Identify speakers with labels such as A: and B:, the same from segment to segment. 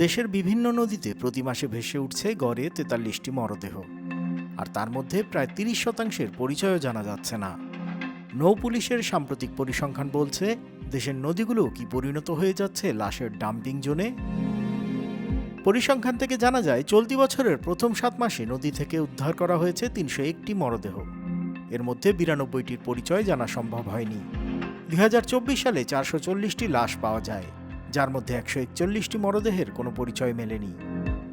A: দেশের বিভিন্ন নদীতে প্রতি মাসে ভেসে উঠছে গড়ে ৪৩টি মরদেহ, আর তার মধ্যে প্রায় ৩০% পরিচয়ও জানা যাচ্ছে না। নৌপুলিশের সাম্প্রতিক পরিসংখ্যান বলছে, দেশের নদীগুলো কি পরিণত হয়ে যাচ্ছে লাশের ডাম্পিং জোনে। পরিসংখ্যান থেকে জানা যায়, চলতি বছরের প্রথম 7 মাসে নদী থেকে উদ্ধার করা হয়েছে ৩০১টি মরদেহ। এর মধ্যে ৯২টির পরিচয় জানা সম্ভব হয়নি। ২০২৪ সালে ৪৪০টি লাশ পাওয়া যায়, যার মধ্যে ১৪১টি মরদেহের কোনো পরিচয় মেলেনি।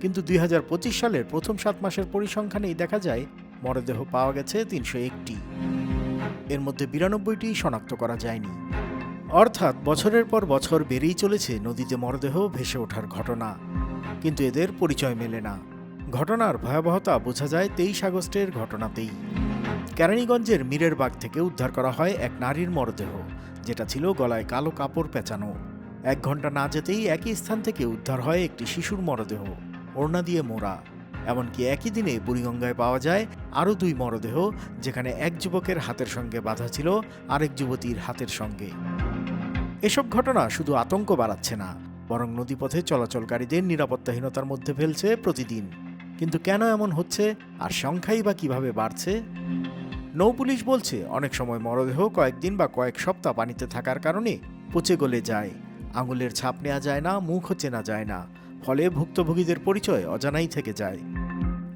A: কিন্তু ২০২৫ সালের প্রথম 7 মাসের পরিসংখ্যানেই দেখা যায় মরদেহ পাওয়া গেছে ৩০১টি। এর মধ্যে ৯২টি শনাক্ত করা যায়নি। অর্থাৎ বছরের পর বছর বেড়েই চলেছে নদীতে মরদেহ ভেসে ওঠার ঘটনা, কিন্তু এদের পরিচয় মেলে না। ঘটনার ভয়াবহতা বোঝা যায় ২৩ আগস্টের ঘটনাতেই। কেরানীগঞ্জের মীরের বাগ থেকে উদ্ধার করা হয় এক নারীর মরদেহ, যেটা ছিল গলায় কালো কাপড় পেঁচানো। ১ ঘন্টা না যেতেই একই স্থান থেকে উদ্ধার হয় একটি শিশুর মরদেহ, ওড়না দিয়ে মোড়া। এমনকি একই দিনে বুড়িগঙ্গায় পাওয়া যায় আরও 2 মরদেহ, যেখানে এক যুবকের হাতের সঙ্গে বাঁধা ছিল আরেক যুবতীর হাতের সঙ্গে। এসব ঘটনা শুধু আতঙ্ক বাড়াচ্ছে না, বরং নদীপথে চলাচলকারীদের নিরাপত্তাহীনতার মধ্যে ফেলছে প্রতিদিন। কিন্তু কেন এমন হচ্ছে, আর সংখ্যাই বা কিভাবে বাড়ছে? নৌপুলিশ বলছে, অনেক সময় মরদেহ কয়েকদিন বা কয়েক সপ্তাহ পানিতে থাকার কারণে পচে গলে যায়। আঙুলের ছাপ নেওয়া যায় না, মুখও চেনা যায় না, ফলে ভুক্তভোগীদের পরিচয় অজানাই থেকে যায়।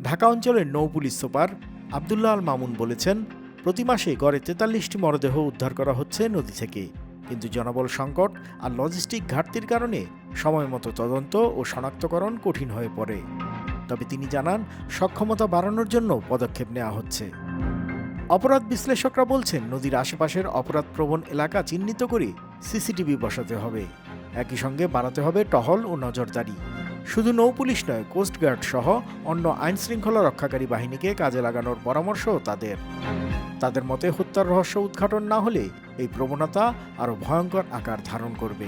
A: ঢাকা অঞ্চলের নৌপুলিশ সুপার আবদুল্লাহ আল মামুন বলেছেন, প্রতি মাসে গড়ে ৪৩টি মরদেহ উদ্ধার করা হচ্ছে নদী থেকে, কিন্তু জনবল সংকট আর লজিস্টিক ঘাটতির কারণে সময়মতো তদন্ত ও শনাক্তকরণ কঠিন হয়ে পড়ে। তবে তিনি জানান, সক্ষমতা বাড়ানোর জন্য পদক্ষেপ নেওয়া হচ্ছে। অপরাধ বিশ্লেষকরা বলছেন, নদীর আশেপাশের অপরাধপ্রবণ এলাকা চিহ্নিত করে সিসিটিভি বসাতে হবে। একই সঙ্গে বাড়াতে হবে টহল ও নজরদারি। শুধু নৌপুলিশ নয়, কোস্টগার্ড সহ অন্য আইনশৃঙ্খলা রক্ষাকারী বাহিনীকে কাজে লাগানোর পরামর্শও তাদের মতে, হত্যার রহস্য উদ্ঘাটন না হলে এই প্রবণতা আরও ভয়ঙ্কর আকার ধারণ করবে।